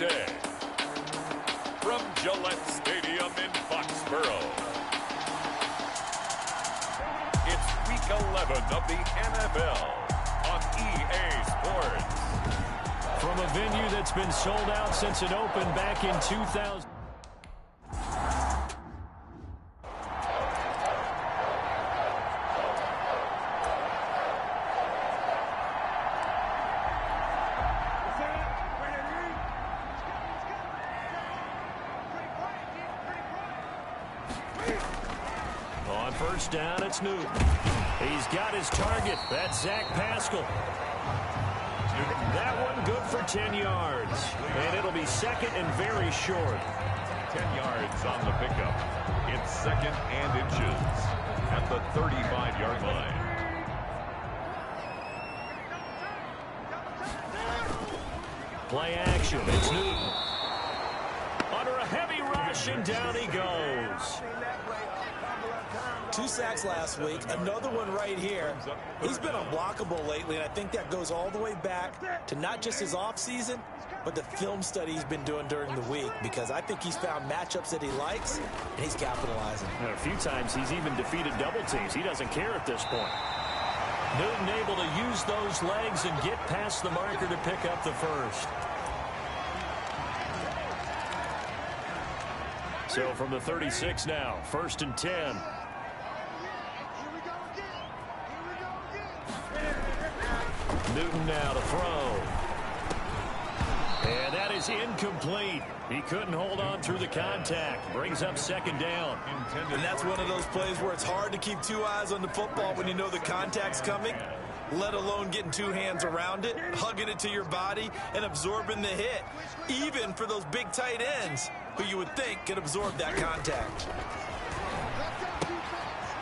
Tuesday. From Gillette Stadium in Foxborough, it's Week 11 of the NFL on EA Sports. From a venue that's been sold out since it opened back in 2000. On first down, it's Newton. He's got his target. That's Zach Pascal. That one good for 10 yards. And it'll be second and very short. 10 yards on the pickup. It's second and inches at the 35-yard line. Play action. It's Newton. Under a heavy rush, and down he goes. 2 sacks last week, another one right here. He's been unblockable lately, and I think that goes all the way back to not just his offseason, but the film study he's been doing during the week, because I think he's found matchups that he likes, and he's capitalizing. And a few times he's even defeated double teams. He doesn't care at this point. Newton able to use those legs and get past the marker to pick up the first. So from the 36 now, first and 10. Newton now to throw. And that is incomplete. He couldn't hold on through the contact. Brings up second down. And that's one of those plays where it's hard to keep 2 eyes on the football when you know the contact's coming, let alone getting 2 hands around it, hugging it to your body, and absorbing the hit. Even for those big tight ends who you would think could absorb that contact.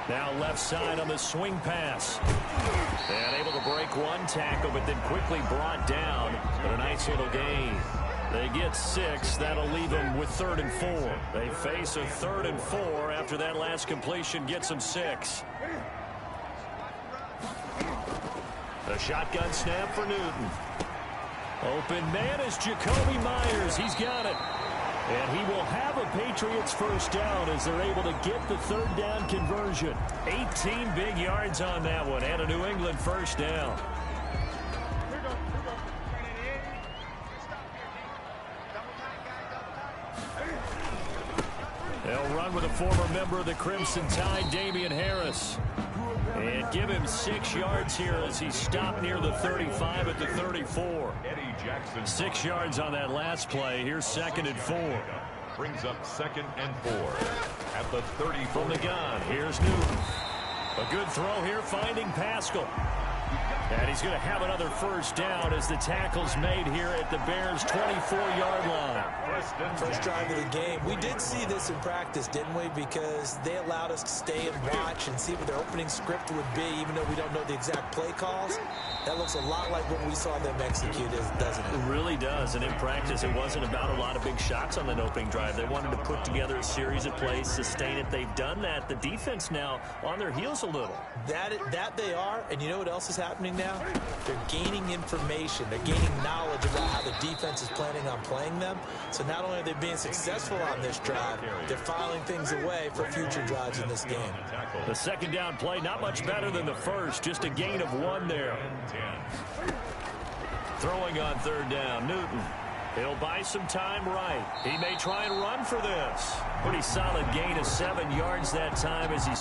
Now left side on the swing pass. And able to break one tackle, but then quickly brought down. But a nice little gain. They get 6. That'll leave them with 3rd and 4. They face a 3rd and 4 after that last completion gets them 6. The shotgun snap for Newton. Open man is Jacoby Myers. He's got it. And he will have a Patriots first down as they're able to get the 3rd down conversion. 18 big yards on that one and a New England first down. They'll run with a former member of the Crimson Tide, Damian Harris. And give him 6 yards here as he stopped near the 35 at the 34. 6 yards on that last play. Here's 2nd and 4. Brings up 2nd and 4 at the 30. From the gun, here's Newton. A good throw here, finding Pascal. And he's going to have another first down as the tackle's made here at the Bears' 24-yard line. First drive of the game. We did see this in practice, didn't we? Because they allowed us to stay and watch and see what their opening script would be, even though we don't know the exact play calls. That looks a lot like what we saw them execute, doesn't it? It really does. And in practice, it wasn't about a lot of big shots on that opening drive. They wanted to put together a series of plays, sustain it. They've done that. The defense now on their heels a little. That they are. And you know what else is happening now? They're gaining information. They're gaining knowledge about how the defense is planning on playing them. So not only are they being successful on this drive, they're filing things away for future drives in this game. The 2nd down play, not much better than the first. Just a gain of 1 there. Throwing on 3rd down, Newton. He'll buy some time right. He may try and run for this. Pretty solid gain of 7 yards that time as he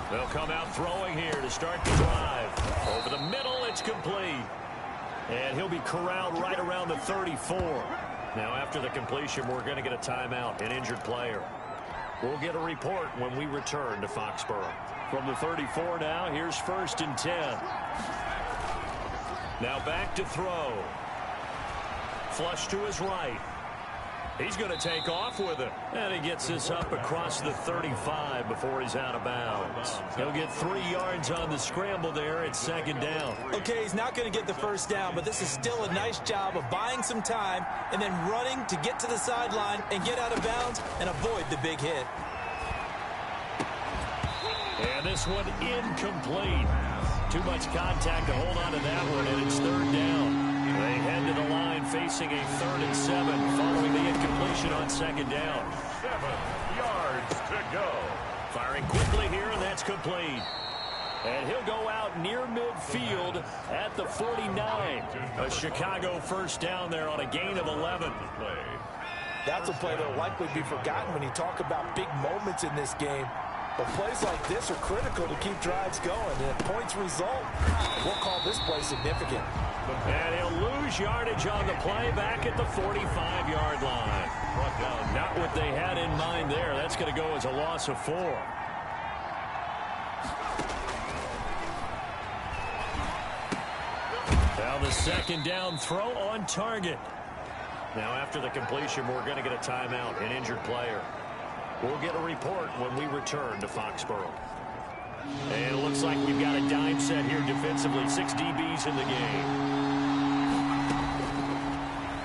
They'll come out throwing here to start the drive. Over the middle, it's complete. And he'll be corralled right around the 34. Now, after the completion, we're going to get a timeout, an injured player. We'll get a report when we return to Foxborough. From the 34 now, here's 1st and 10. Now back to throw. Flush to his right. He's going to take off with it. And he gets this up across the 35 before he's out of bounds. He'll get 3 yards on the scramble there at second down. Okay, he's not going to get the first down, but this is still a nice job of buying some time and then running to get to the sideline and get out of bounds and avoid the big hit. And this one incomplete. Too much contact to hold on to that one, and it's third down. They head to the line facing a 3rd and 7 following the incompletion on second down. 7 yards to go. Firing quickly here, and that's complete. And he'll go out near midfield at the 49. A Chicago first down there on a gain of 11. That's a play that will likely be forgotten when you talk about big moments in this game. But plays like this are critical to keep drives going. And if points result, we'll call this play significant. And he'll lose yardage on the play back at the 45-yard line. Not what they had in mind there. That's going to go as a loss of 4. Now the second down throw on target. Now after the completion, we're going to get a timeout, an injured player. We'll get a report when we return to Foxborough. And it looks like we've got a dime set here defensively. 6 DBs in the game.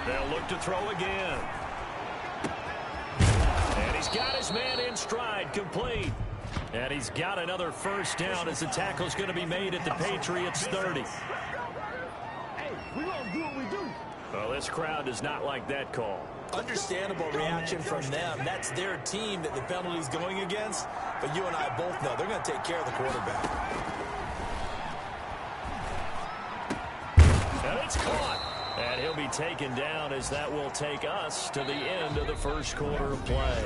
They'll look to throw again. And he's got his man in stride, complete. And he's got another first down as the tackle's going to be made at the Patriots 30. Hey, we gonna do what we do. Well, this crowd does not like that call. Understandable reaction from them. That's their team that the penalty's going against. But you and I both know they're going to take care of the quarterback. And it's caught. And he'll be taken down as that will take us to the end of the first quarter of play.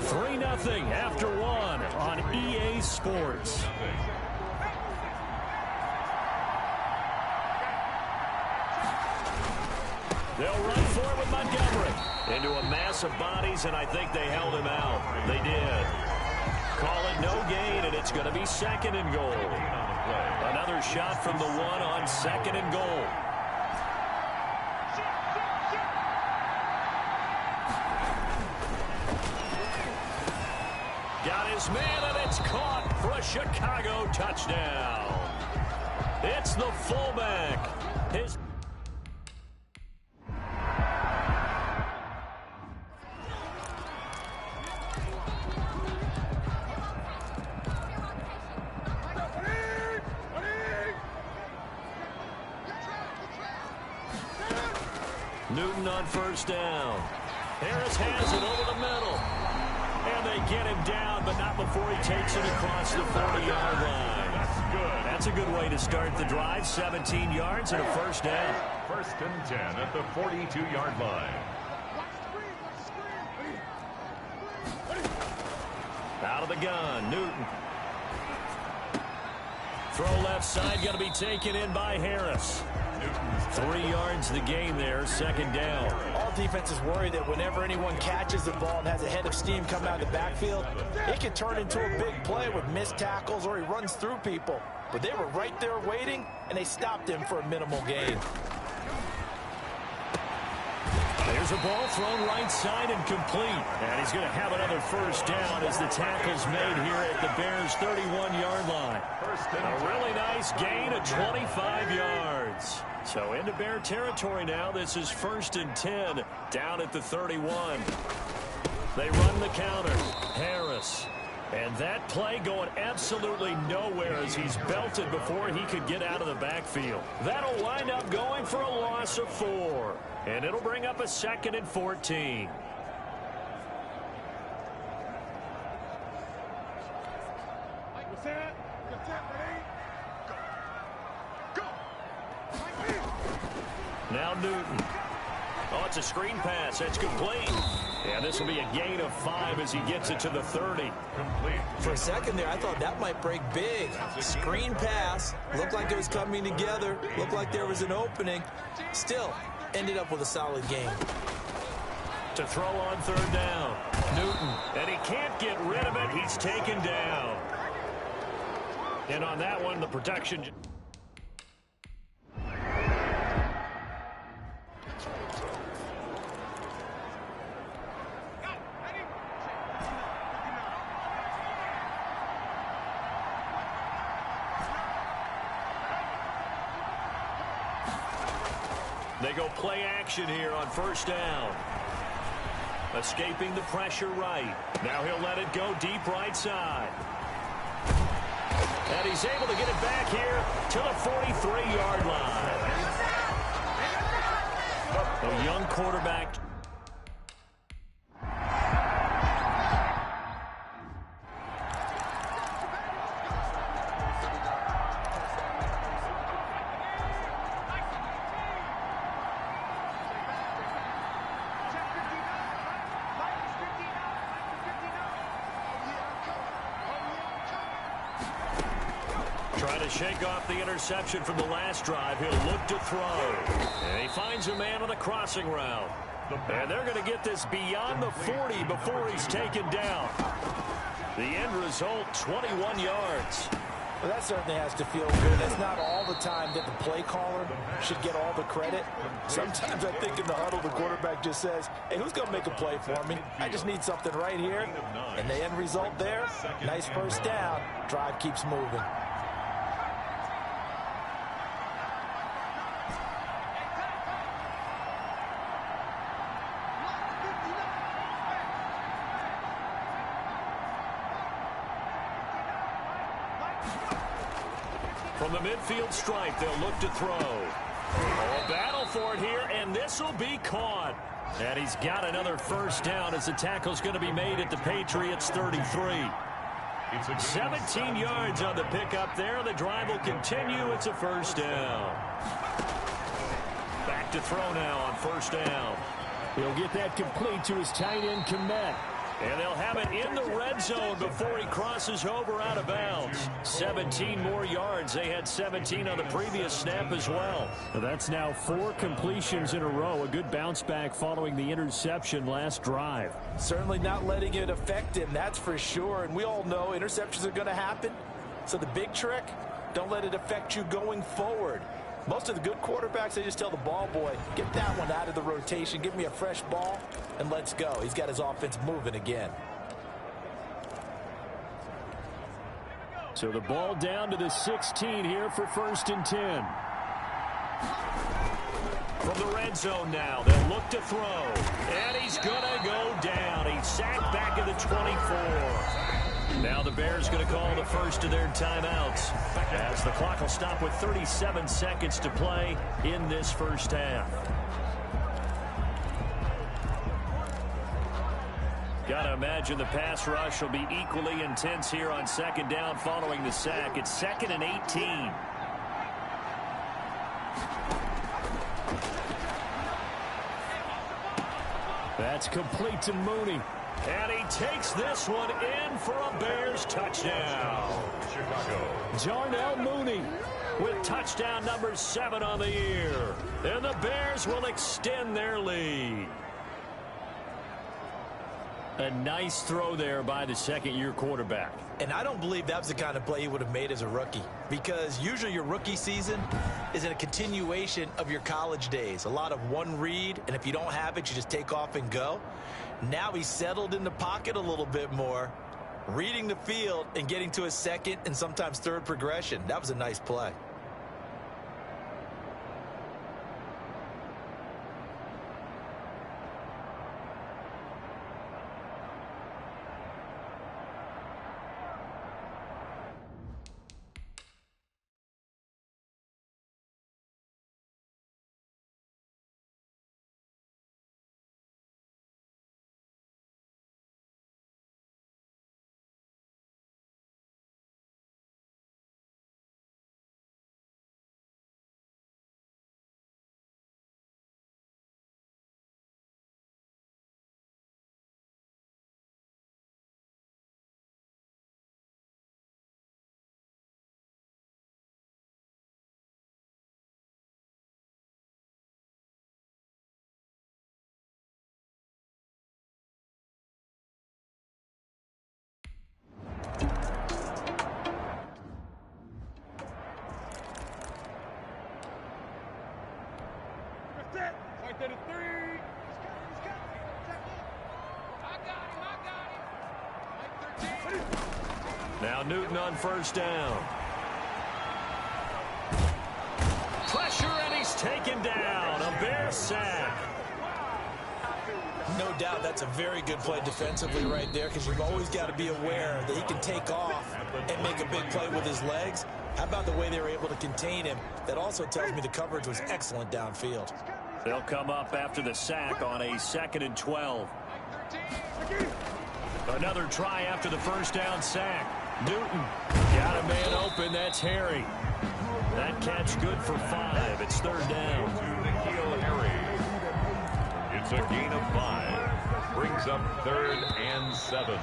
3-0 after 1 on EA Sports. They'll run for it with Montgomery. Into a mass of bodies, and I think they held him out. They did. Call it no gain, and it's going to be 2nd and goal. Another shot from the 1 on 2nd and goal. Got his man, and it's caught for a Chicago touchdown. It's the fullback. His Newton on first down. Harris has it over the middle. And they get him down, but not before he takes it across the 40-yard line. That's good. That's a good way to start the drive. 17 yards and a first down. 1st and 10 at the 42-yard line. Out of the gun, Newton. Throw left side, going to be taken in by Harris. 3 yards the gain there, 2nd down. All defenses worry that whenever anyone catches the ball and has a head of steam come out of the backfield, it can turn into a big play with missed tackles or he runs through people. But they were right there waiting, and they stopped him for a minimal gain. There's a ball thrown right side and complete. And he's going to have another first down as the tackle's made here at the Bears' 31-yard line. A really nice gain of 25 yards. So into Bear territory now. This is 1st and 10 down at the 31. They run the counter. Harris. And that play going absolutely nowhere as he's belted before he could get out of the backfield. That'll wind up going for a loss of 4. And it'll bring up a 2nd and 14. Now Newton. Oh, it's a screen pass. That's complete. And this will be a gain of 5 as he gets it to the 30. Complete. For a second there, I thought that might break big. Screen pass. Looked like it was coming together. Looked like there was an opening. Still, ended up with a solid gain. To throw on 3rd down. Newton. And he can't get rid of it. He's taken down. And on that one, the protection. They go play action here on first down. Escaping the pressure right. Now he'll let it go deep right side. And he's able to get it back here to the 43-yard line. A young quarterback. Trying to shake off the interception from the last drive. He'll look to throw. And he finds a man on the crossing route. And they're going to get this beyond the 40 before he's taken down. The end result, 21 yards. Well, that certainly has to feel good. It's not all the time that the play caller should get all the credit. Sometimes I think in the huddle, the quarterback just says, hey, who's going to make a play for me? I just need something right here. And the end result there, nice first down. Drive keeps moving. From the midfield stripe, they'll look to throw. A battle for it here, and this will be caught. And he's got another first down as the tackle's going to be made at the Patriots' 33. 17 yards on the pickup there. The drive will continue. It's a first down. Back to throw now on first down. He'll get that complete to his tight end, Komet. And they'll have it in the red zone before he crosses over out of bounds. 17 more yards. They had 17 on the previous snap as well. That's now 4 completions in a row. A good bounce back following the interception last drive. Certainly not letting it affect him, that's for sure. And we all know interceptions are going to happen. So the big trick, don't let it affect you going forward. Most of the good quarterbacks, they just tell the ball boy, get that one out of the rotation, give me a fresh ball, and let's go. He's got his offense moving again. So the ball down to the 16 here for 1st and 10. From the red zone now, they'll look to throw. And he's going to go down. He's sacked back at the 24. Now the Bears going to call the first of their timeouts as the clock will stop with 37 seconds to play in this first half. Got to imagine the pass rush will be equally intense here on second down following the sack. It's 2nd and 18. That's complete to Mooney. And he takes this one in for a Bears touchdown. Darnell Mooney with touchdown number 7 on the year. And the Bears will extend their lead. A nice throw there by the second-year quarterback. And I don't believe that was the kind of play he would have made as a rookie, because usually your rookie season is a continuation of your college days. A lot of one read, and if you don't have it, you just take off and go. Now he's settled in the pocket a little bit more, reading the field and getting to his second and sometimes third progression. That was a nice play. Now Newton on first down. Pressure, and he's taken down. A Bear sack. No doubt that's a very good play defensively right there, because you've always got to be aware that he can take off and make a big play with his legs. How about the way they were able to contain him? That also tells me the coverage was excellent downfield. They'll come up after the sack on a 2nd and 12. Another try after the first down sack. Newton got a man open. That's Harry. That catch good for 5. It's 3rd down. N'Keal Harry. It's a gain of 5. Brings up 3rd and 7.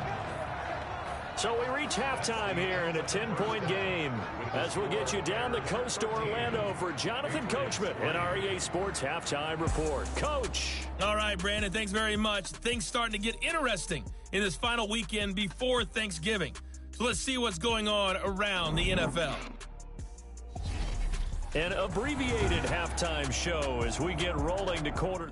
So we reach halftime here in a 10-point game as we'll get you down the coast to Orlando for Jonathan Coachman and our EA Sports Halftime Report. Coach. All right, Brandon, thanks very much. Things starting to get interesting in this final weekend before Thanksgiving. So let's see what's going on around the NFL. An abbreviated halftime show as we get rolling to quarter.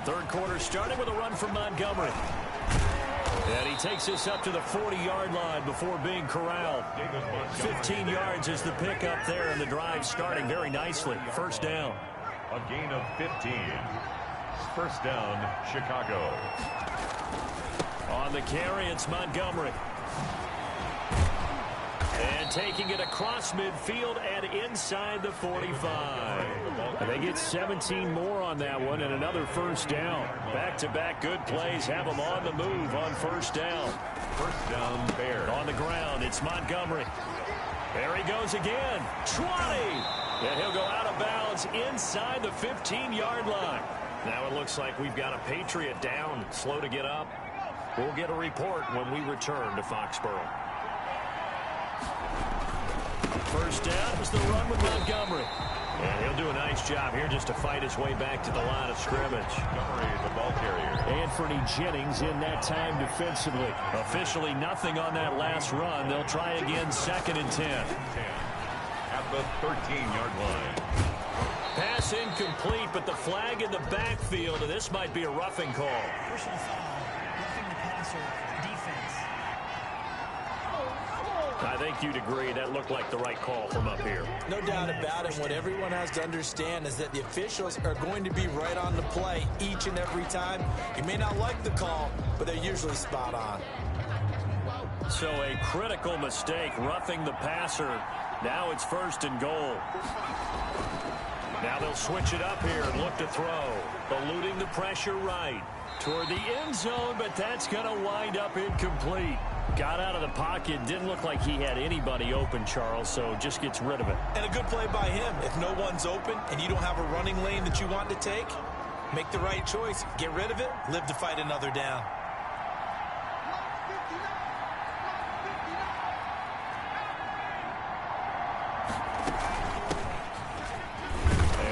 Third quarter starting with a run from Montgomery. And he takes us up to the 40-yard line before being corralled. 15 yards is the pickup there, and the drive starting very nicely. First down. A gain of 15. First down, Chicago. On the carry, it's Montgomery. And taking it across midfield and inside the 45. And they get 17 more on that one and another first down. Back-to-back good plays have them on the move on first down. First down, Bears. On the ground, it's Montgomery. There he goes again. 20! And he'll go out of bounds inside the 15-yard line. Now it looks like we've got a Patriot down, slow to get up. We'll get a report when we return to Foxborough. First down is the run with Montgomery. And he'll do a nice job here just to fight his way back to the line of scrimmage. Montgomery, the ball carrier. Anthony Jennings in that time defensively. Officially nothing on that last run. They'll try again 2nd and 10. At the 13-yard line. Pass incomplete, but the flag in the backfield, and this might be a roughing call. Personal foul, roughing the passer, defense. I think you'd agree that looked like the right call from up here. No doubt about it. What everyone has to understand is that the officials are going to be right on the play each and every time. You may not like the call, but they're usually spot on. So a critical mistake, roughing the passer. Now it's 1st and goal. Now they'll switch it up here and look to throw. Eluding the pressure right. Toward the end zone, but that's going to wind up incomplete. Got out of the pocket. Didn't look like he had anybody open, Charles, so just gets rid of it. And a good play by him. If no one's open and you don't have a running lane that you want to take, make the right choice. Get rid of it. Live to fight another down.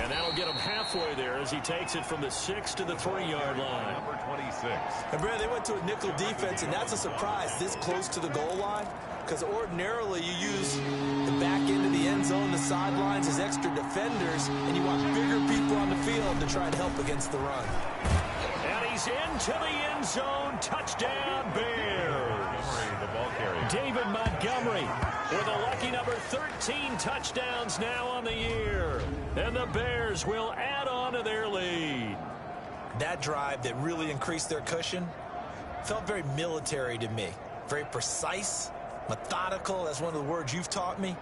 And that'll get him halfway there as he takes it from the 6 to the 3-yard line. Number 26. And Brad, they went to a nickel defense, and that's a surprise this close to the goal line, because ordinarily you use the back end of the end zone, the sidelines as extra defenders, and you want bigger people on the field to try and help against the run. And he's into the end zone. Touchdown, Bears. The ball carrier. David Montgomery with a lucky number 13 touchdowns now on the year. And the Bears will add on to their lead. That drive that really increased their cushion felt very military to me. Very precise, methodical. That's one of the words you've taught me.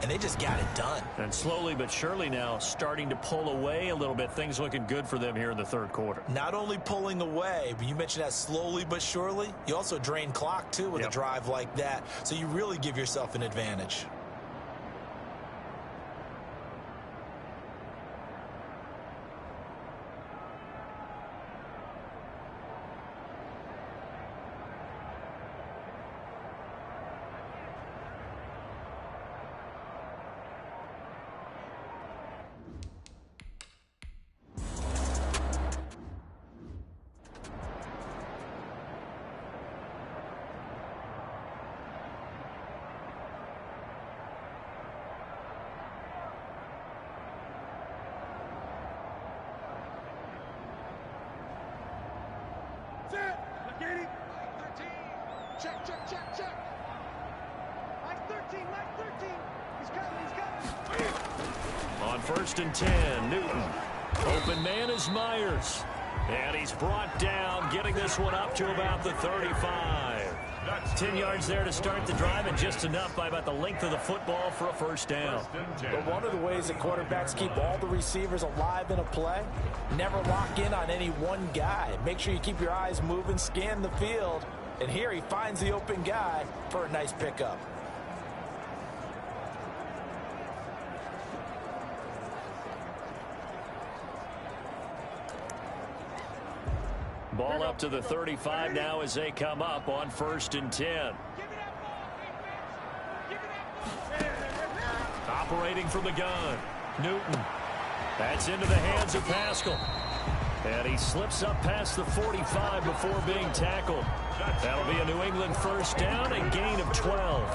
And they just got it done. And slowly but surely now starting to pull away a little bit. Things looking good for them here in the third quarter. Not only pulling away, but you mentioned that slowly but surely. You also drain clock, too, with a drive like that. So you really give yourself an advantage. Check. Mike 13. He's coming. On 1st and 10, Newton. Open man is Myers. And he's brought down, getting this one up to about the 35. 10 yards there to start the drive, and just enough by about the length of the football for a first down. But one of the ways that quarterbacks keep all the receivers alive in a play, never lock in on any one guy. Make sure you keep your eyes moving, scan the field, and here he finds the open guy for a nice pickup. Ball up to the 35 now as they come up on 1st and 10. Operating from the gun, Newton. That's into the hands of Pascal. And he slips up past the 45 before being tackled. That'll be a New England first down, a gain of 12.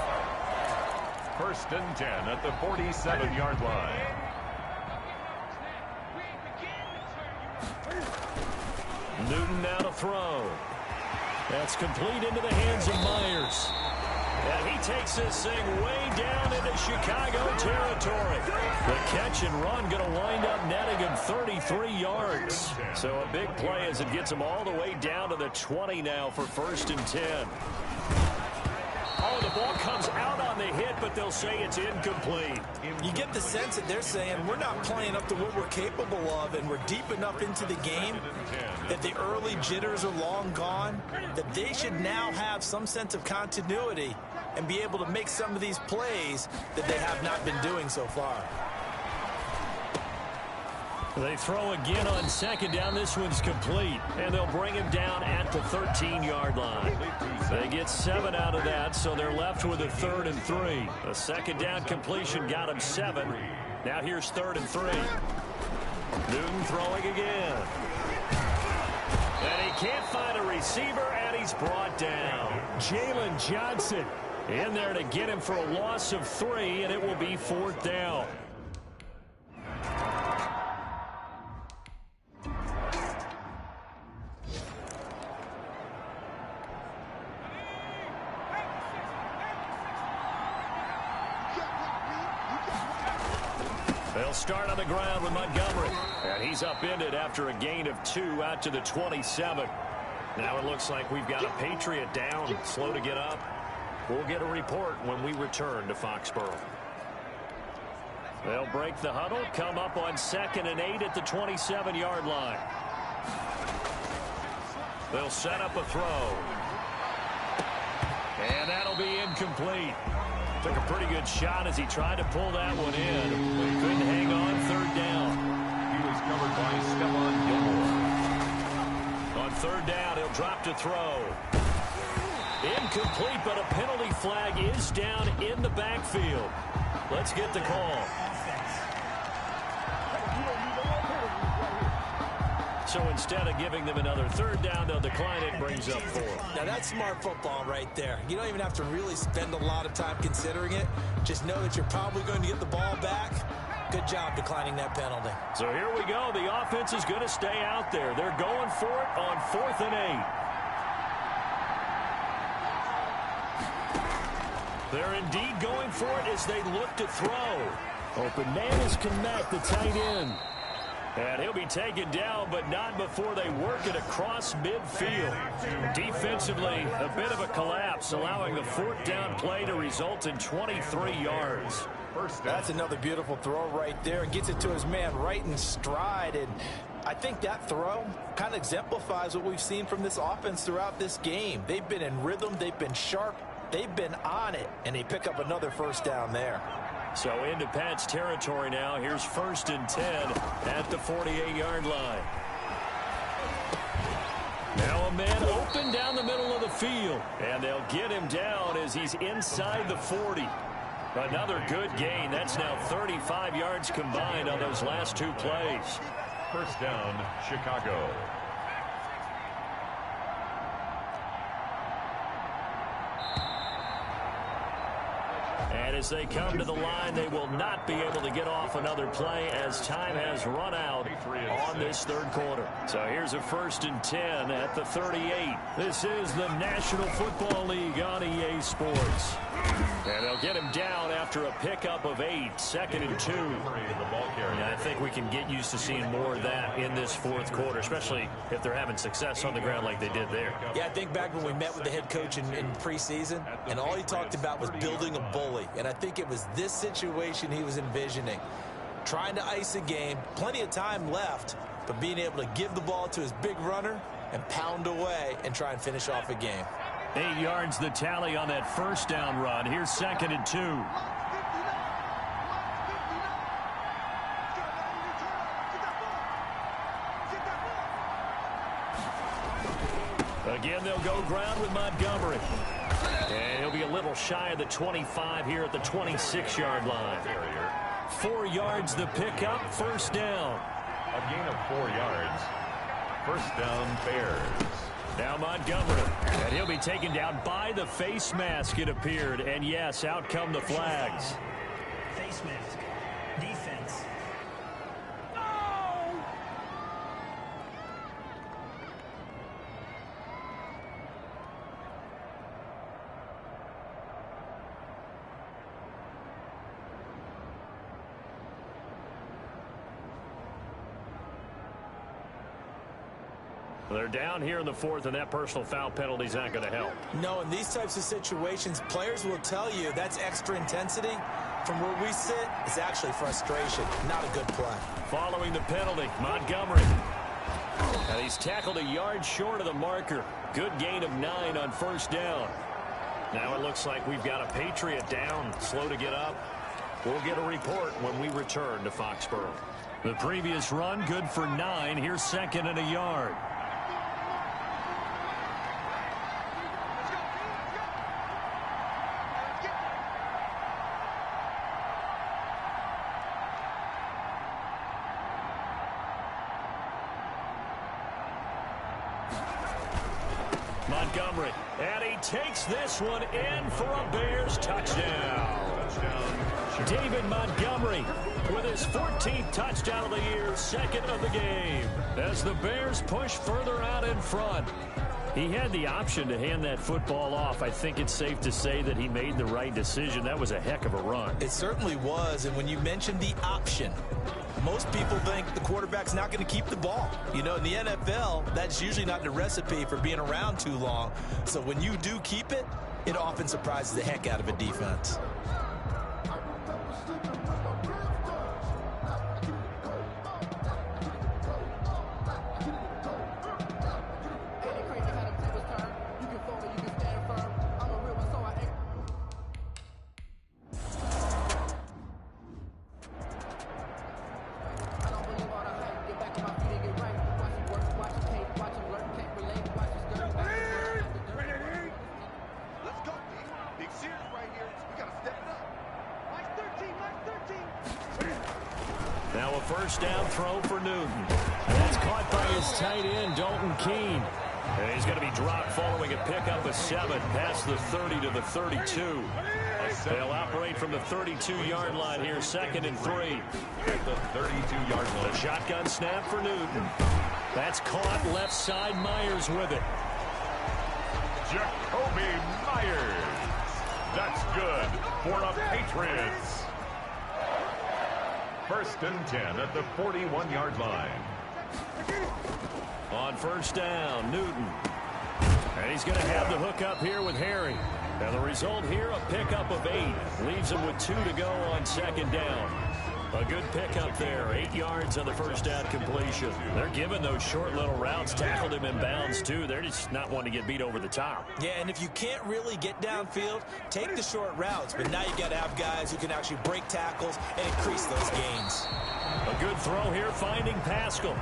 1st and 10 at the 47-yard line. Newton now to throw. That's complete into the hands of Myers. And he takes this thing way down into Chicago territory. The catch and run going to wind up netting him 33 yards. So a big play as it gets him all the way down to the 20 now for 1st and 10. Oh, the ball comes out on the hit, but they'll say it's incomplete. You get the sense that they're saying we're not playing up to what we're capable of, and we're deep enough into the game that the early jitters are long gone, that they should now have some sense of continuity and be able to make some of these plays that they have not been doing so far. They throw again on 2nd down. This one's complete, and they'll bring him down at the 13-yard line. They get 7 out of that, so they're left with a 3rd and 3. A 2nd down completion got him 7. Now here's 3rd and 3. Newton throwing again. And he can't find a receiver, and he's brought down. Jalen Johnson in there to get him for a loss of 3, and it will be 4th down. They'll start on the ground with Montgomery. And he's upended after a gain of 2 out to the 27. Now it looks like we've got a Patriot down, slow to get up. We'll get a report when we return to Foxborough. They'll break the huddle, come up on 2nd and 8 at the 27-yard line. They'll set up a throw. And that'll be incomplete. Took a pretty good shot as he tried to pull that one in. But he couldn't hang on 3rd down. He was covered by Stephon Gilmore. On 3rd down, he'll drop to throw. Incomplete, but a penalty flag is down in the backfield. Let's get the call. So instead of giving them another 3rd down, they'll decline it and brings up 4. Now that's smart football right there. You don't even have to really spend a lot of time considering it. Just know that you're probably going to get the ball back. Good job declining that penalty. So here we go. The offense is going to stay out there. They're going for it on 4th and 8. They're indeed going for it as they look to throw. Open man is Kmet, the tight end. And he'll be taken down, but not before they work it across midfield. Defensively, a bit of a collapse, allowing the 4th down play to result in 23 yards. That's another beautiful throw right there. Gets it to his man right in stride. And I think that throw kind of exemplifies what we've seen from this offense throughout this game. They've been in rhythm. They've been sharp. They've been on it. And they pick up another first down there. So into Pat's territory now. Here's 1st and 10 at the 48-yard line. Now a man open down the middle of the field. And they'll get him down as he's inside the 40. Another good gain. That's now 35 yards combined on those last 2 plays. First down, Chicago. And And as they come to the line, they will not be able to get off another play as time has run out on this third quarter. So here's a 1st and 10 at the 38. This is the National Football League on EA Sports. And they'll get him down after a pickup of 8, 2nd and 2. And I think we can get used to seeing more of that in this fourth quarter, especially if they're having success on the ground like they did there. Yeah, I think back when we met with the head coach in preseason, and all he talked about was building a bully. And I think it was this situation he was envisioning. Trying to ice a game, plenty of time left, but being able to give the ball to his big runner and pound away and try and finish off a game. 8 yards the tally on that first down run. Here's 2nd and 2. Again, they'll go ground with Montgomery. And he'll be a little shy of the 25 here at the 26-yard line. 4 yards the pickup, 1st down. A gain of 4 yards. 1st down, Bears. Now Montgomery. And he'll be taken down by the face mask, it appeared. And yes, out come the flags. Face mask. Defense. They're down here in the 4th, and that personal foul penalty is not going to help. No, in these types of situations, players will tell you that's extra intensity. From where we sit, it's actually frustration, not a good play. Following the penalty, Montgomery. And he's tackled a yard short of the marker. Good gain of 9 on 1st down. Now it looks like we've got a Patriot down, slow to get up. We'll get a report when we return to Foxborough. The previous run, good for 9. Here's 2nd and a yard. Montgomery, and he takes this one in for a Bears touchdown. David Montgomery with his 14th touchdown of the year, 2nd of the game. As the Bears push further out in front. He had the option to hand that football off. I think it's safe to say that he made the right decision. That was a heck of a run. It certainly was, and when you mentioned the option, most people think the quarterback's not going to keep the ball. You know, in the NFL, that's usually not the recipe for being around too long. So when you do keep it, it often surprises the heck out of a defense. Now a 1st down throw for Newton. And that's caught by his tight end, Dalton Keene. And he's going to be dropped following a pickup of 7 past the 30 to the 32. They'll operate from the 32-yard line here, 2nd and 3. At the 32-yard line. The shotgun snap for Newton. That's caught left side. Myers with it. Jacoby Myers. That's good for the Patriots. 1st and 10 at the 41-yard line. On 1st down, Newton. And he's going to have the hook up here with Harry. And the result here, a pickup of 8. Leaves him with 2 to go on 2nd down. A good pickup there. 8 yards on the 1st down completion. They're giving those short little routes. Tackled him in bounds, too. They're just not wanting to get beat over the top. Yeah, and if you can't really get downfield, take the short routes. But now you got to have guys who can actually break tackles and increase those gains. A good throw here, finding Pascal.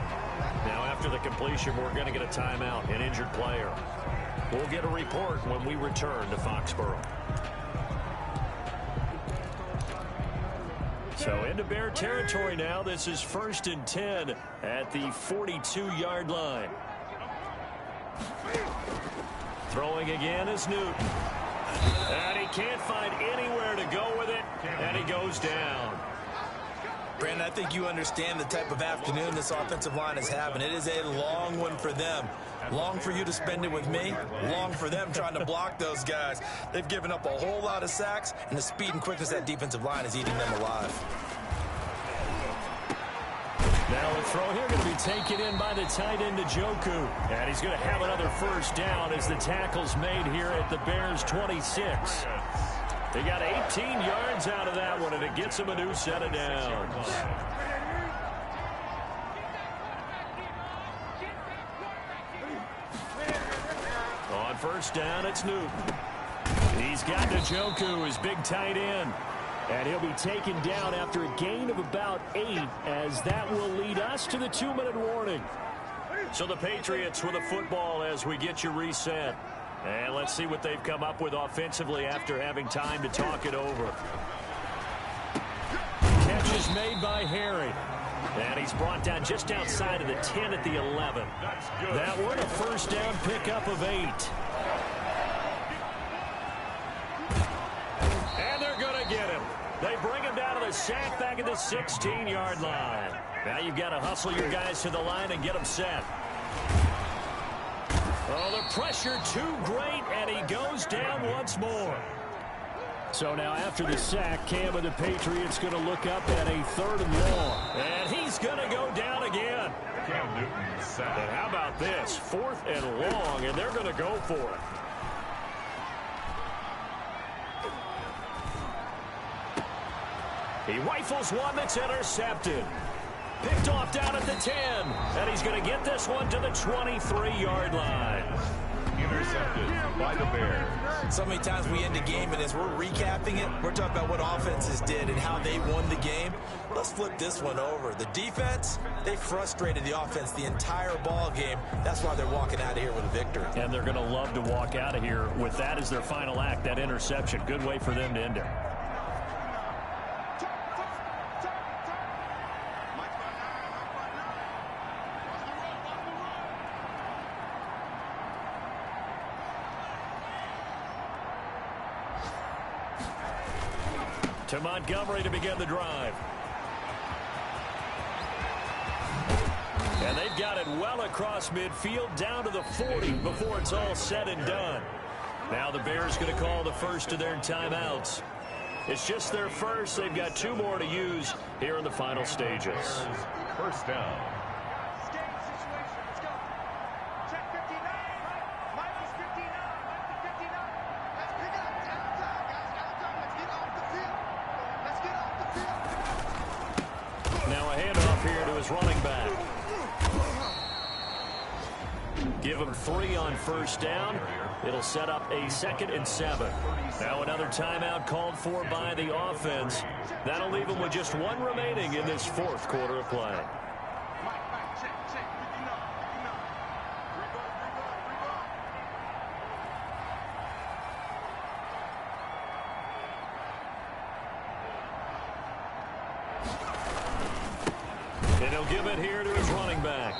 Now, after the completion, we're going to get a timeout, an injured player. We'll get a report when we return to Foxborough. So into Bear territory now. This is 1st and 10 at the 42-yard line. Throwing again is Newton. And he can't find anywhere to go with it, and he goes down. Brandon, I think you understand the type of afternoon this offensive line is having. It is a long one for them. Long for you to spend it with me. Long for them trying to block those guys. They've given up a whole lot of sacks, and the speed and quickness of that defensive line is eating them alive. Now a throw here going to be taken in by the tight end Njoku. And he's going to have another first down as the tackle's made here at the Bears' 26. They got 18 yards out of that one, and it gets him a new set of downs. On first down, it's Newton. He's got Njoku, his big tight end. And he'll be taken down after a gain of about 8, as that will lead us to the 2-minute warning. So the Patriots with a football as we get you reset. And let's see what they've come up with offensively after having time to talk it over. Catch is made by Harry. And he's brought down just outside of the 10 at the 11. That one a first down pickup of 8. And they're going to get him. They bring him down to the sack back at the 16-yard line. Now you've got to hustle your guys to the line and get them set. Oh, the pressure too great, and he goes down once more. So now after the sack, Cam and the Patriots going to look up at a 3rd and long. And he's going to go down again. Cam Newton sacked. And how about this? 4th and long, and they're going to go for it. He rifles one that's intercepted. Picked off down at the 10. And he's going to get this one to the 23-yard line. Intercepted by the Bears. So many times we end the game, and as we're recapping it, we're talking about what offenses did and how they won the game. Let's flip this one over. The defense, they frustrated the offense the entire ball game. That's why they're walking out of here with a victory. And they're going to love to walk out of here with that as their final act, that interception. Good way for them to end it. To Montgomery to begin the drive. And they've got it well across midfield down to the 40 before it's all said and done. Now the Bears going to call the first of their timeouts. It's just their first. They've got 2 more to use here in the final stages. First down. Now a handoff here to his running back. Give him 3 on first down. It'll set up a 2nd and 7. Now another timeout called for by the offense. That'll leave them with just 1 remaining in this 4th quarter of play. And he'll give it here to his running back.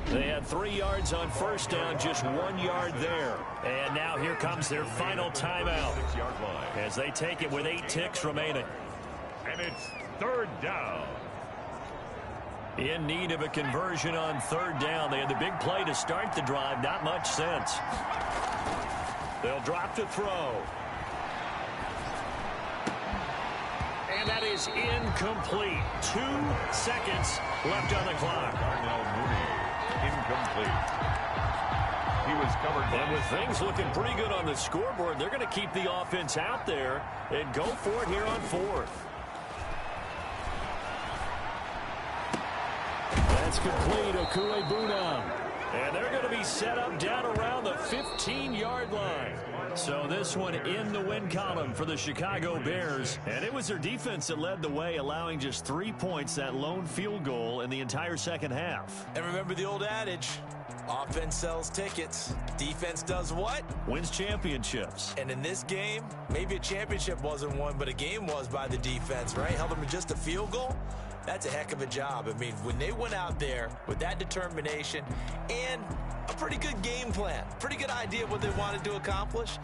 They had 3 yards on first down, just 1 yard there. And now here comes their final timeout 6-yard line. as they take it with 8 ticks remaining. And it's 3rd down. In need of a conversion on 3rd down. They had the big play to start the drive. Not much sense. They'll drop to throw. And that is incomplete. 2 seconds left on the clock. Darnell Mooney, incomplete. He was covered by... And with things looking pretty good on the scoreboard, they're going to keep the offense out there and go for it here on 4th. That's complete. Okuebuna. And they're going to be set up down around the 15-yard line. So this one in the win column for the Chicago Bears. And it was their defense that led the way, allowing just 3 points, that lone field goal in the entire second half. And remember the old adage, offense sells tickets. Defense does what? Wins championships. And in this game, maybe a championship wasn't won, but a game was by the defense, right? Held them to just a field goal. That's a heck of a job. I mean, when they went out there with that determination and a pretty good game plan, pretty good idea of what they wanted to accomplish,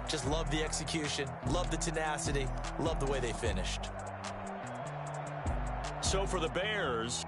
Just love the execution, love the tenacity, love the way they finished. So for the Bears,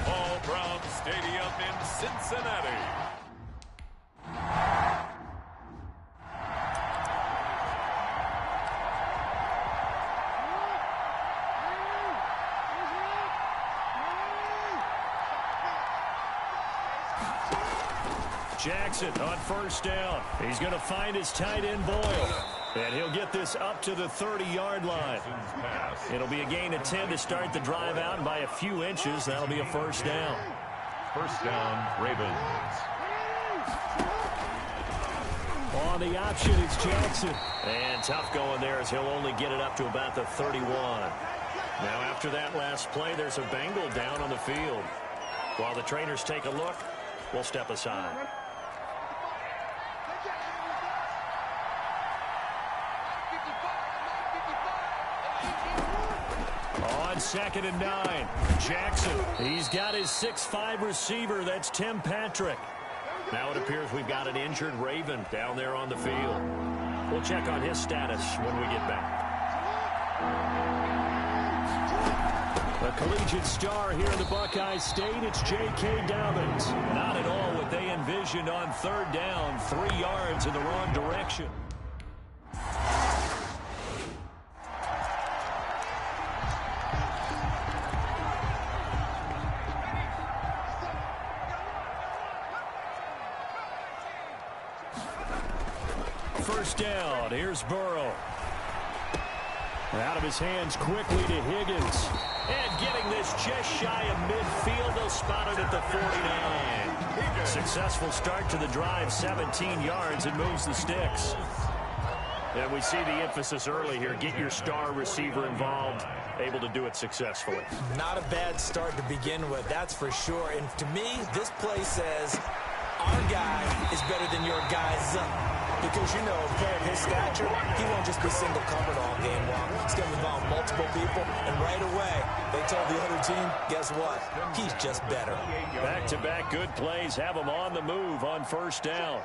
Paul Brown Stadium in Cincinnati. Jackson on first down. He's going to find his tight end Boyle. And he'll get this up to the 30-yard line. It'll be a gain of 10 to start the drive out, and by a few inches, that'll be a first down. First down, Ravens. On the option, it's Jackson. And tough going there as he'll only get it up to about the 31. Now after that last play, there's a Bengal down on the field. While the trainers take a look, we'll step aside. On 2nd and 9, Jackson. He's got his 6'5 receiver. That's Tim Patrick. Now it appears we've got an injured Raven down there on the field. We'll check on his status when we get back. A collegiate star here in the Buckeye State, it's J.K. Dobbins. Not at all what they envisioned on 3rd down, 3 yards in the wrong direction. First down, here's Burrow. Out of his hands quickly to Higgins. And getting this just shy of midfield, they'll spot it at the 49. Successful start to the drive, 17 yards, and moves the sticks. And we see the emphasis early here. Get your star receiver involved. Able to do it successfully. Not a bad start to begin with, that's for sure. And to me, this play says our guy is better than your guy's. Because, you know, a player of his stature, he won't just be single covered all game long. He's going to involve multiple people, and right away, they told the other team, guess what? He's just better. Back-to-back good plays have him on the move on first down.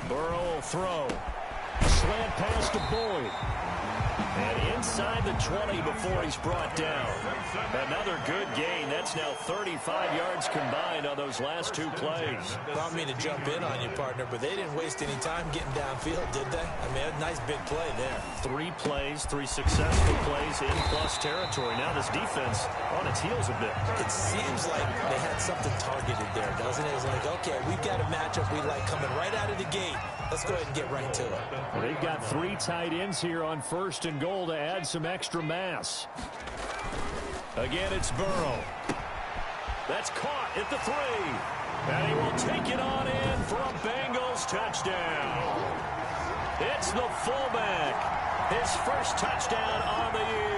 Burrow will throw. Slant pass to Boyd. And inside the 20 before he's brought down. Another good gain. That's now 35 yards combined on those last 2 plays. I don't mean to jump in on you, partner, but they didn't waste any time getting downfield, did they? I mean, a nice big play there. 3 plays, 3 successful plays in plus territory. Now this defense on its heels a bit. It seems like they had something targeted there, doesn't it? It's like, okay, we've got a matchup we like coming right out of the gate. Let's go ahead and get right to it. Well, they've got 3 tight ends here on 1st and goal to add some extra mass. Again, it's Burrow. That's caught at the 3. And he will take it on in for a Bengals touchdown. It's the fullback. His first touchdown on the year.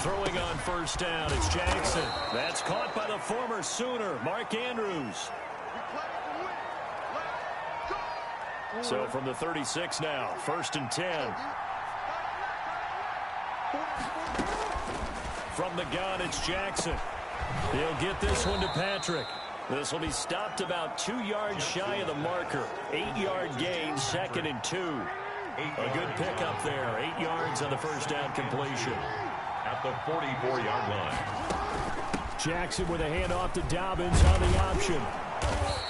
Throwing on first down, it's Jackson. That's caught by the former Sooner, Mark Andrews. So from the 36 now, 1st and 10. From the gun, it's Jackson. He'll get this one to Patrick. This will be stopped about 2 yards shy of the marker. 8-yard gain, 2nd and 2. A good pickup there, 8 yards on the first down completion. At the 44-yard line. Jackson with a handoff to Dobbins on the option.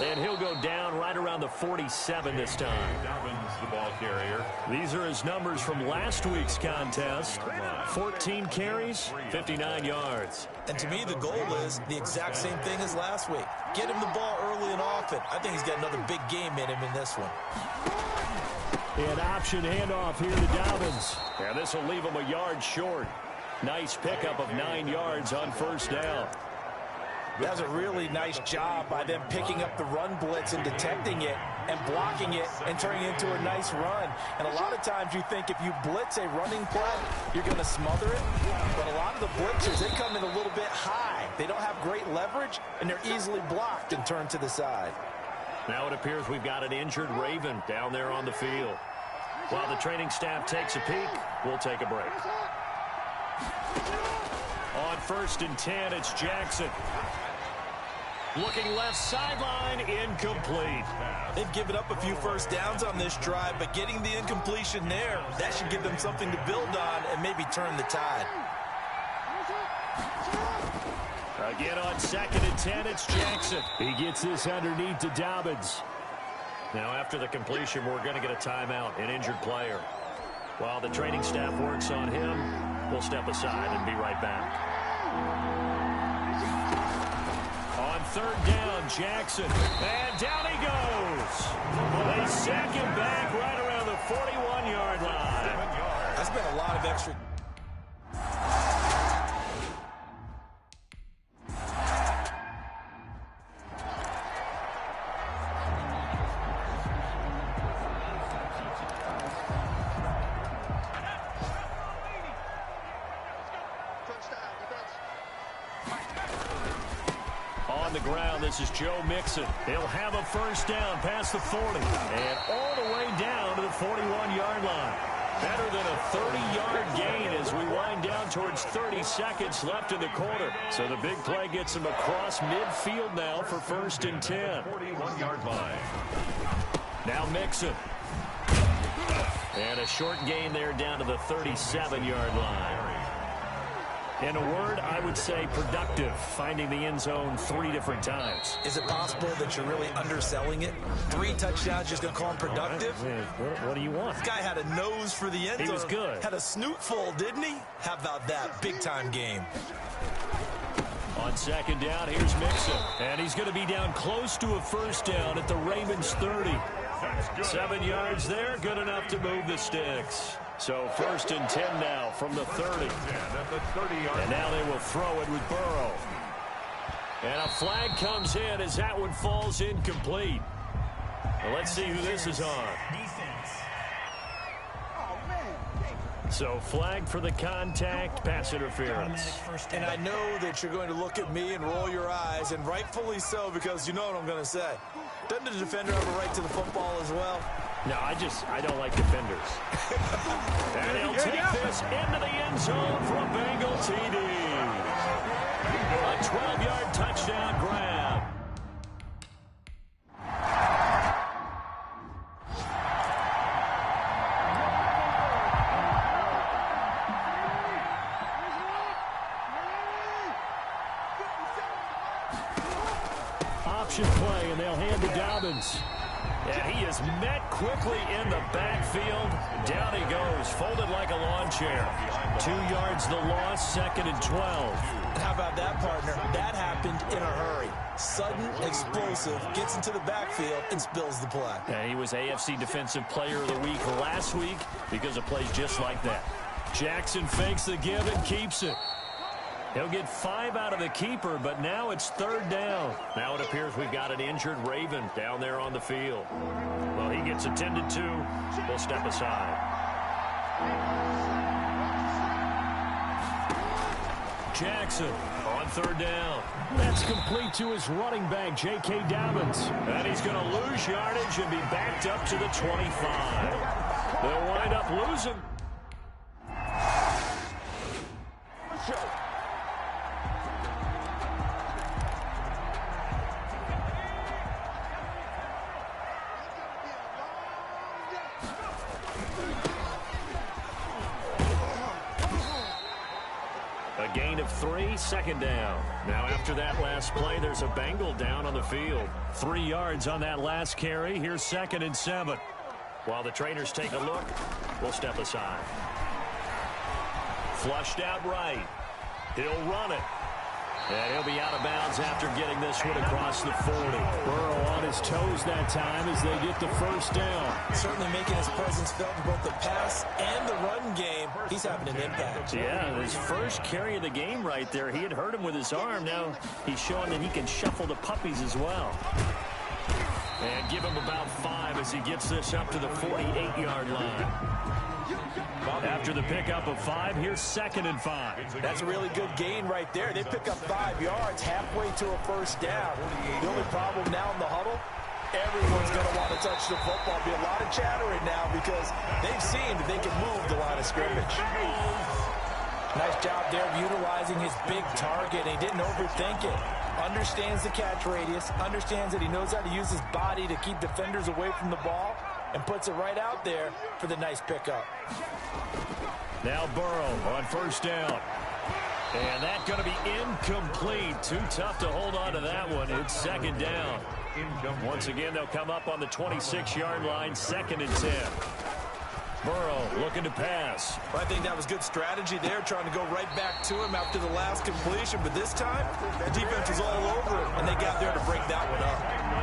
And he'll go down right around the 47 this time. Dobbins, the ball carrier. These are his numbers from last week's contest. 14 carries, 59 yards. And to me, the goal is the exact same thing as last week. Get him the ball early and often. I think he's got another big game in him in this one. An option handoff here to Dobbins. And this will leave him a yard short. Nice pickup of 9 yards on first down. That was a really nice job by them picking up the run blitz and detecting it and blocking it and turning it into a nice run. And a lot of times you think if you blitz a running play, you're going to smother it. But a lot of the blitzers, they come in a little bit high. They don't have great leverage, and they're easily blocked and turned to the side. Now it appears we've got an injured Raven down there on the field. While the training staff takes a peek, we'll take a break. On 1st and 10, it's Jackson. Looking left sideline, incomplete. They've given up a few first downs on this drive, but getting the incompletion there, that should give them something to build on and maybe turn the tide. Again on 2nd and 10, it's Jackson. He gets this underneath to Dobbins. Now after the completion, we're going to get a timeout, an injured player. While the training staff works on him, we'll step aside and be right back. On 3rd down, Jackson. And down he goes. They sack him back right around the 41-yard line. That's been a lot of extra. On the ground, this is Joe Mixon. He'll have a first down past the 40 and all the way down to the 41-yard line. Better than a 30-yard gain as we wind down towards 30 seconds left in the quarter. So the big play gets him across midfield now for 1st and 10. 41-yard line. Now Mixon. And a short gain there down to the 37-yard line. In a word, I would say productive, finding the end zone 3 different times. Is it possible that you're really underselling it? 3 touchdowns, just going to call him productive? What do you want? This guy had a nose for the end zone. He was good. Had a snoot full, didn't he? How about that? Big-time game. On 2nd down, here's Mixon. And he's going to be down close to a first down at the Ravens 30. 7 yards there, good enough to move the sticks. So 1st and 10 now from the 30. And now they will throw it with Burrow. And a flag comes in as that one falls incomplete. Well, let's see who this is on. Defense. So flag for the contact, pass interference. Automatic first down. And I know that you're going to look at me and roll your eyes, and rightfully so, because you know what I'm going to say. Doesn't the defender have a right to the football as well? No, I don't like defenders. And he'll take this into the end zone for a Bengal TD. A 12-yard touchdown grab. Option play, and they'll hand to Dobbins. And he is met quickly in the backfield. Down he goes, folded like a lawn chair. 2 yards the loss, 2nd and 12. How about that, partner? That happened in a hurry. Sudden, explosive, gets into the backfield and spills the play. And he was AFC Defensive Player of the Week last week because of plays just like that. Jackson fakes the give and keeps it. He'll get 5 out of the keeper, but now it's 3rd down. Now it appears we've got an injured Raven down there on the field. Well, he gets attended to. We'll step aside. Jackson on 3rd down. That's complete to his running back, J.K. Dobbins. And he's going to lose yardage and be backed up to the 25. They'll wind up losing. A gain of 3, 2nd down. Now after that last play, there's a Bengal down on the field. 3 yards on that last carry. Here's 2nd and 7. While the trainers take a look, we'll step aside. Flushed out right. He'll run it. And he'll be out of bounds after getting this one across the 40. Burrow on his toes that time as they get the first down. Certainly making his presence felt in both the pass and the run game. He's having an impact. Yeah, his first carry of the game right there. He had hurt him with his arm. Now he's showing that he can shuffle the puppies as well. And give him about 5 as he gets this up to the 48-yard line. After the pickup of 5, here's 2nd and 5. That's a really good gain right there. They pick up 5 yards halfway to a first down. The only problem now in the huddle, everyone's going to want to touch the football. Be a lot of chattering now because they've seen that they can move the line of scrimmage. Nice job there of utilizing his big target. He didn't overthink it. Understands the catch radius, understands that he knows how to use his body to keep defenders away from the ball, and puts it right out there for the nice pickup. Now Burrow on first down. And that's going to be incomplete. Too tough to hold on to that one. It's second down. Once again, they'll come up on the 26-yard line, 2nd and 10. Burrow looking to pass. I think that was good strategy there, trying to go right back to him after the last completion. But this time, the defense was all over him, and they got there to break that one up.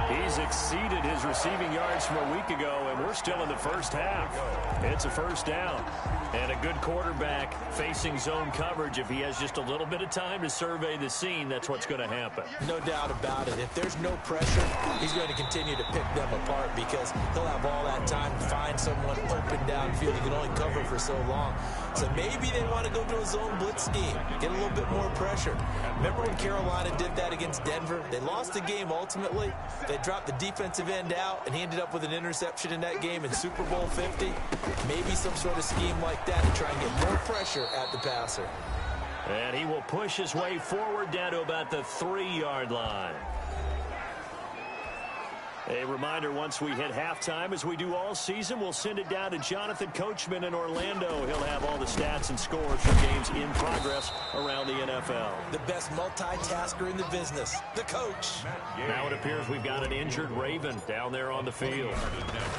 He's exceeded his receiving yards from a week ago, and we're still in the first half. It's a first down. And a good quarterback facing zone coverage. If he has just a little bit of time to survey the scene, that's what's going to happen. No doubt about it. If there's no pressure, he's going to continue to pick them apart because he'll have all that time to find someone open downfield. He can only cover for so long. So maybe they want to go to a zone blitz scheme, get a little bit more pressure. Remember when Carolina did that against Denver? They lost the game ultimately. They dropped the defensive end out, and he ended up with an interception in that game in Super Bowl 50. Maybe some sort of scheme like that to try and get more pressure at the passer. And he will push his way forward down to about the 3-yard line. A reminder, once we hit halftime, as we do all season, we'll send it down to Jonathan Coachman in Orlando. He'll have all the stats and scores from games in progress around the NFL. The best multitasker in the business, the coach. Now it appears we've got an injured Raven down there on the field.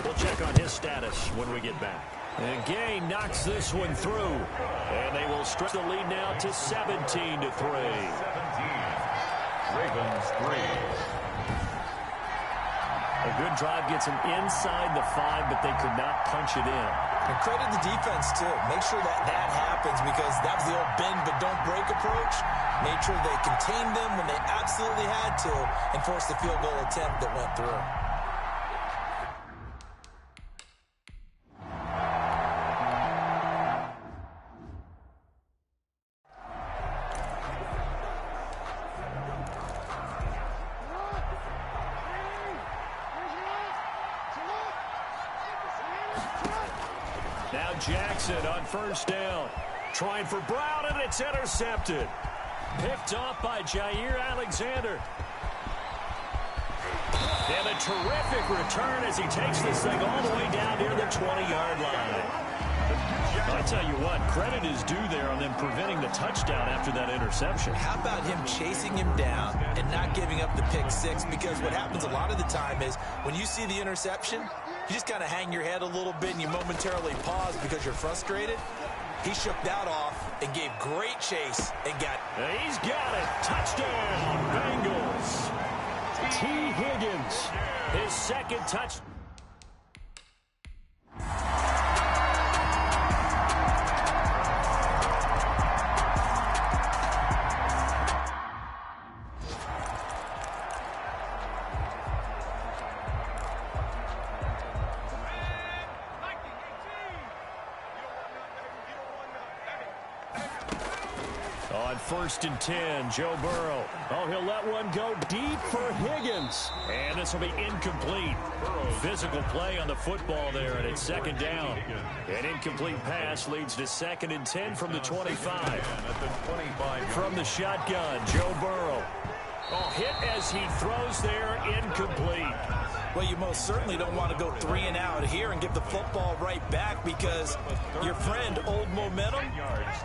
We'll check on his status when we get back. And Gay knocks this one through. And they will stretch the lead now to 17-3. 17. Ravens 3. A good drive gets them inside the 5, but they could not punch it in. And credit the defense, too. Make sure that happens because that was the old bend but don't break approach. Made sure they contained them when they absolutely had to and forced the field goal attempt that went through. Now Jackson on first down. Trying for Brown, and it's intercepted. Picked off by Jair Alexander. And a terrific return as he takes this thing all the way down near the 20-yard line. I tell you what, credit is due there on them preventing the touchdown after that interception. How about him chasing him down and not giving up the pick six? Because what happens a lot of the time is when you see the interception, you just kind of hang your head a little bit and you momentarily pause because you're frustrated. He shook that off and gave great chase and got it. He's got it. Touchdown, Bengals. T. Higgins, his second touch. First and 10, Joe Burrow. Oh, he'll let one go deep for Higgins. And this will be incomplete. Physical play on the football there, and it's second down. An incomplete pass leads to 2nd and 10 from the 25. From the shotgun, Joe Burrow. Oh, hit as he throws there, incomplete. Well, you most certainly don't want to go 3 and out here and give the football right back because your friend, Old Momentum,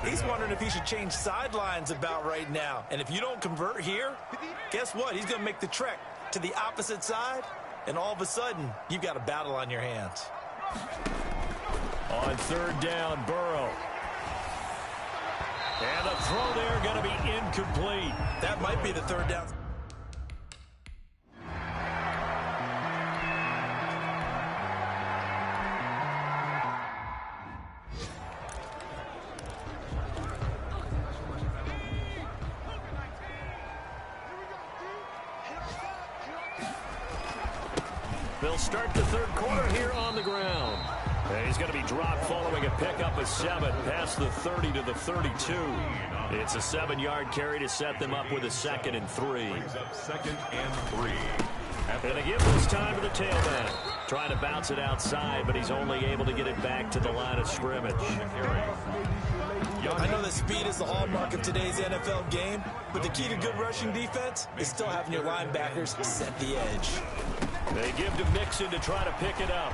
he's wondering if he should change sidelines about right now. And if you don't convert here, guess what? He's going to make the trek to the opposite side, and all of a sudden, you've got a battle on your hands. On third down, Burrow. And the throw there going to be incomplete. That might be the third down. They'll start the third quarter here on the ground. And he's going to be dropped following a pickup of 7 past the 30 to the 32. It's a 7-yard carry to set them up with a 2nd and 3. 2nd and 3. And they give this time to the tailback. Trying to bounce it outside, but he's only able to get it back to the line of scrimmage. I know that speed is the hallmark of today's NFL game, but the key to good rushing defense is still having your linebackers set the edge. They give to Mixon to try to pick it up.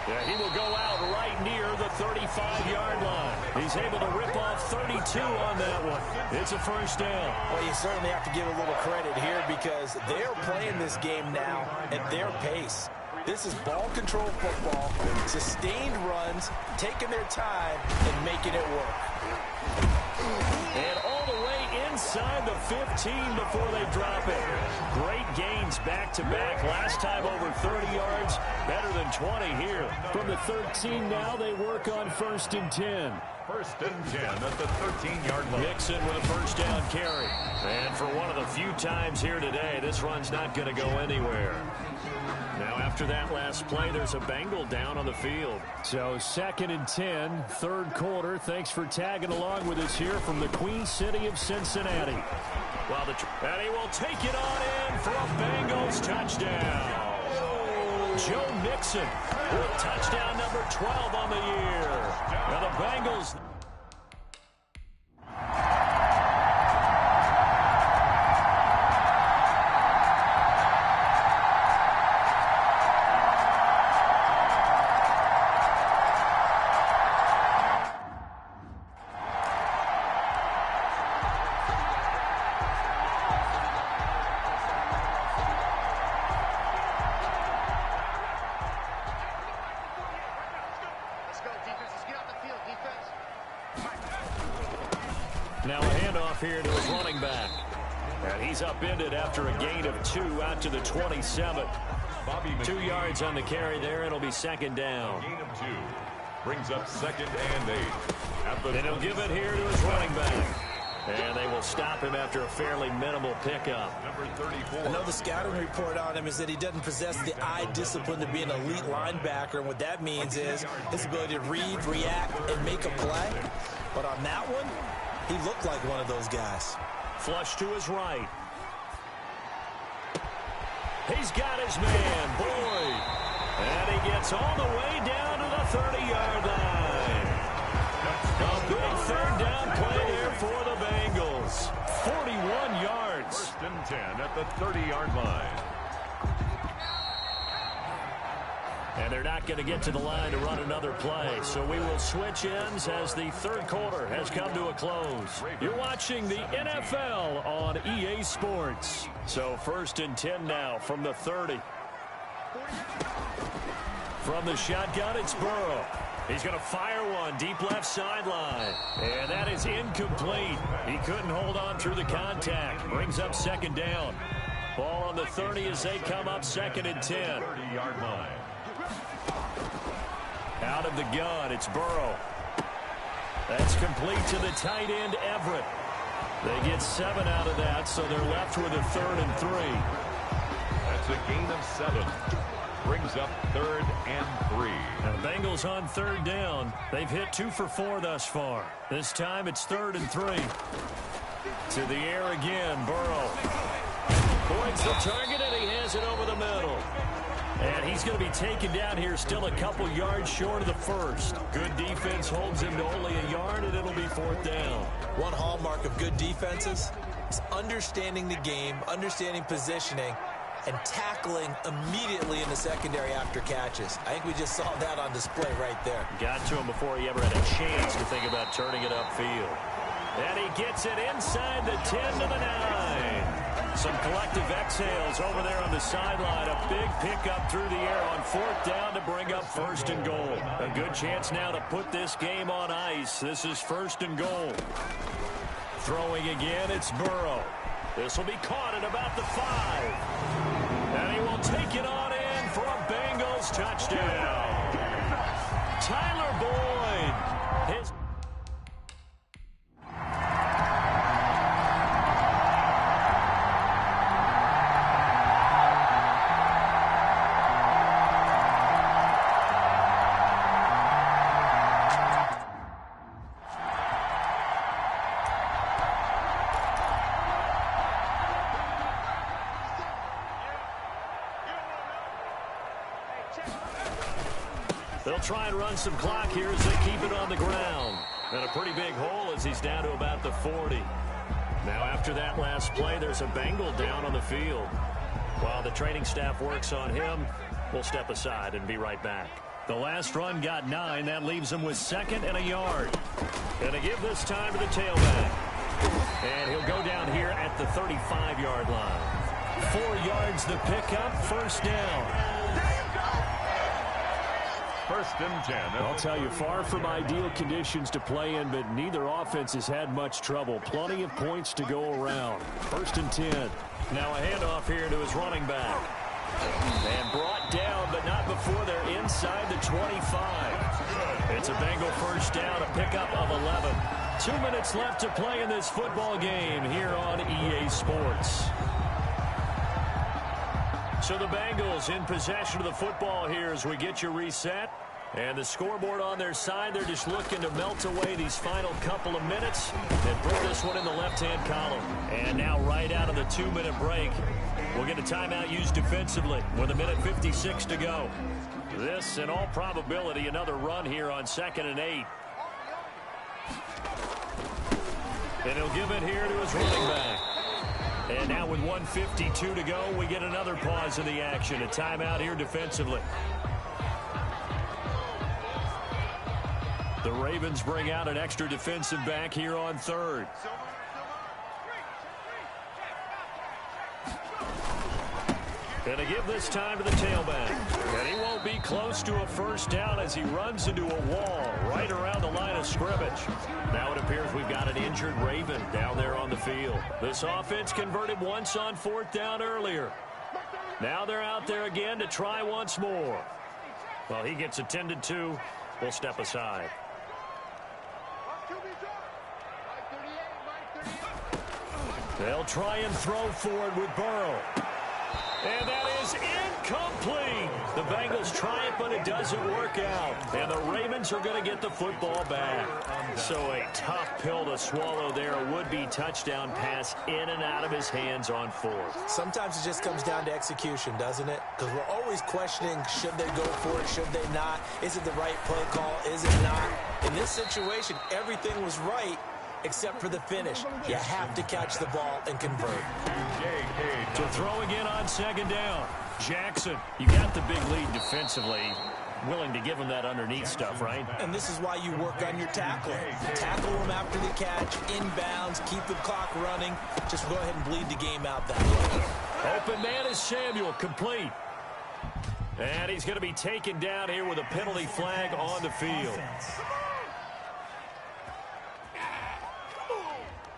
Yeah, he will go out right near the 35-yard line. He's able to rip off 32 on that one. It's a first down. Well, you certainly have to give a little credit here because they're playing this game now at their pace. This is ball control football, sustained runs, taking their time, and making it work. And all the way inside the 15 before they drop it. Great gains back-to-back. Last time over 30 yards, better than 20 here. From the 13 now, they work on 1st and 10. 1st and 10 at the 13-yard line. Mixon with a first down carry. And for one of the few times here today, this run's not going to go anywhere. Now, after that last play, there's a Bengal down on the field. So 2nd and 10, 3rd quarter. Thanks for tagging along with us here from the Queen City of Cincinnati. And he will take it on in for a Bengals touchdown. Joe Mixon with touchdown number 12 on the year. Now the Bengals... Now a handoff here to his running back. And he's upended after a gain of 2 out to the 27. 2 yards on the carry there. It'll be 2nd down. Gain of 2 brings up 2nd and 8. And he'll give it here to his running back. And they will stop him after a fairly minimal pickup. Number 34. I know the scouting report on him is that he doesn't possess the eye discipline to be an elite linebacker. And what that means is his ability to read, react, and make a play. But on that one, he looked like one of those guys. Flush to his right. He's got his man, Boyd. And he gets all the way down to the 30-yard line. A big 3rd down play there for the Bengals. 41 yards. 1st and 10 at the 30-yard line. And they're not going to get to the line to run another play. So we will switch ends as the 3rd quarter has come to a close. You're watching the NFL on EA Sports. So 1st and 10 now from the 30. From the shotgun, it's Burrow. He's going to fire one deep left sideline. And that is incomplete. He couldn't hold on through the contact. Brings up 2nd down. Ball on the 30 as they come up 2nd and 10. 30-yard line. Out of the gun, it's Burrow. That's complete to the tight end, Everett. They get 7 out of that, so they're left with a 3rd and 3. That's a gain of 7. Brings up 3rd and 3. Now the Bengals on 3rd down. They've hit 2 for 4 thus far. This time it's 3rd and 3. To the air again, Burrow. Points the target, and he has it over the middle. And he's going to be taken down here still a couple yards short of the 1st. Good defense holds him to only a yard, and it'll be 4th down. One hallmark of good defenses is understanding the game, understanding positioning, and tackling immediately in the secondary after catches. I think we just saw that on display right there. Got to him before he ever had a chance to think about turning it upfield. And he gets it inside the 10 to the 9. Some collective exhales over there on the sideline. A big pickup through the air on 4th down to bring up 1st and goal. A good chance now to put this game on ice. This is 1st and goal. Throwing again, it's Burrow. This will be caught at about the 5. And he will take it on in for a Bengals touchdown. Tyler Boyd. His They'll try and run some clock here as they keep it on the ground. And a pretty big hole as he's down to about the 40. Now after that last play, there's a Bengal down on the field. While the training staff works on him, we'll step aside and be right back. The last run got 9. That leaves him with 2nd and a yard. Gonna give this time to the tailback. And he'll go down here at the 35-yard line. 4 yards the pickup, first down. First and 10. I'll tell you, far from ideal conditions to play in, but neither offense has had much trouble. Plenty of points to go around. First and 10. Now a handoff here to his running back. And brought down, but not before they're inside the 25. It's a Bengal first down, a pickup of 11. 2 minutes left to play in this football game here on EA Sports. So the Bengals in possession of the football here as we get you reset. And the scoreboard on their side, they're just looking to melt away these final couple of minutes and put this one in the left-hand column. And now right out of the 2-minute break, we'll get a timeout used defensively with 1:56 to go. This, in all probability, another run here on 2nd and 8. And he'll give it here to his running back. And now with 1:52 to go, we get another pause in the action. A timeout here defensively. The Ravens bring out an extra defensive back here on 3rd. Going to give this time to the tailback. And he won't be close to a first down as he runs into a wall right around the line of scrimmage. Now it appears we've got an injured Raven down there on the field. This offense converted once on 4th down earlier. Now they're out there again to try once more. Well, he gets attended to. We'll step aside. They'll try and throw forward with Burrow. And that is incomplete. The Bengals try it, but it doesn't work out. And the Ravens are going to get the football back. So a tough pill to swallow there. A would-be touchdown pass in and out of his hands on 4th. Sometimes it just comes down to execution, doesn't it? Because we're always questioning, should they go for it, should they not? Is it the right play call, is it not? In this situation, everything was right, except for the finish. You have to catch the ball and convert. To throw again on 2nd down. Jackson, you got the big lead defensively. Willing to give him that underneath stuff, right? And this is why you work on your tackling. Tackle him after the catch, inbounds, keep the clock running. Just go ahead and bleed the game out that way. Open man is Samuel, complete. And he's going to be taken down here with a penalty flag on the field.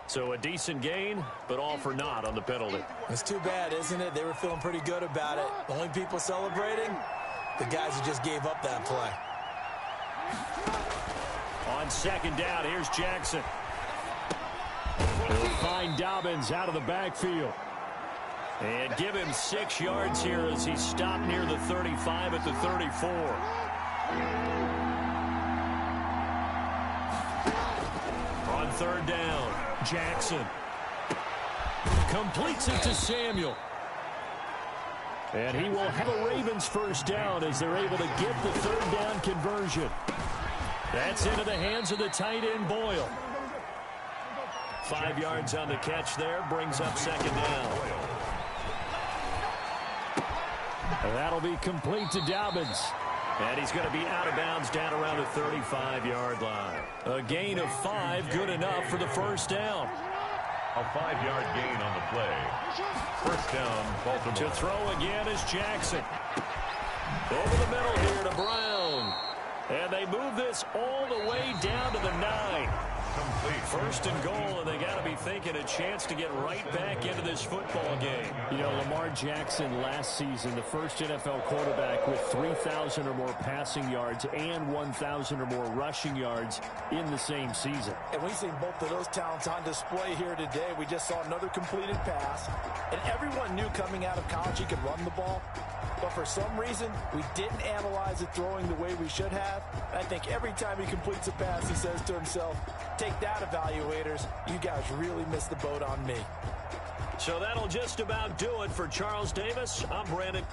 So a decent gain, but all for naught on the penalty. It's too bad, isn't it? They were feeling pretty good about it. The only people celebrating, the guys who just gave up that play. On 2nd down, here's Jackson. He'll find Dobbins out of the backfield. And give him 6 yards here as he's stopped near the 35 at the 34. On 3rd down, Jackson completes it to Samuel. And he will have a Ravens first down as they're able to get the 3rd down conversion. That's into the hands of the tight end, Boyle. 5 yards on the catch there, brings up 2nd down. And that'll be complete to Dobbins. And he's going to be out of bounds down around the 35-yard line. A gain of 5, good enough for the first down. A 5-yard gain on the play. First down, Baltimore. To throw again is Jackson. Over the middle here to Brown. And they move this all the way down to the 9. Complete. First and goal, and they got to be thinking a chance to get right back into this football game. You know, Lamar Jackson last season, the first NFL quarterback with 3,000 or more passing yards and 1,000 or more rushing yards in the same season. And we've seen both of those talents on display here today. We just saw another completed pass. And everyone knew coming out of college he could run the ball. But for some reason, we didn't analyze it throwing the way we should have. And I think every time he completes a pass, he says to himself, take that, evaluators. You guys really missed the boat on me. So that'll just about do it for Charles Davis. I'm Brandon.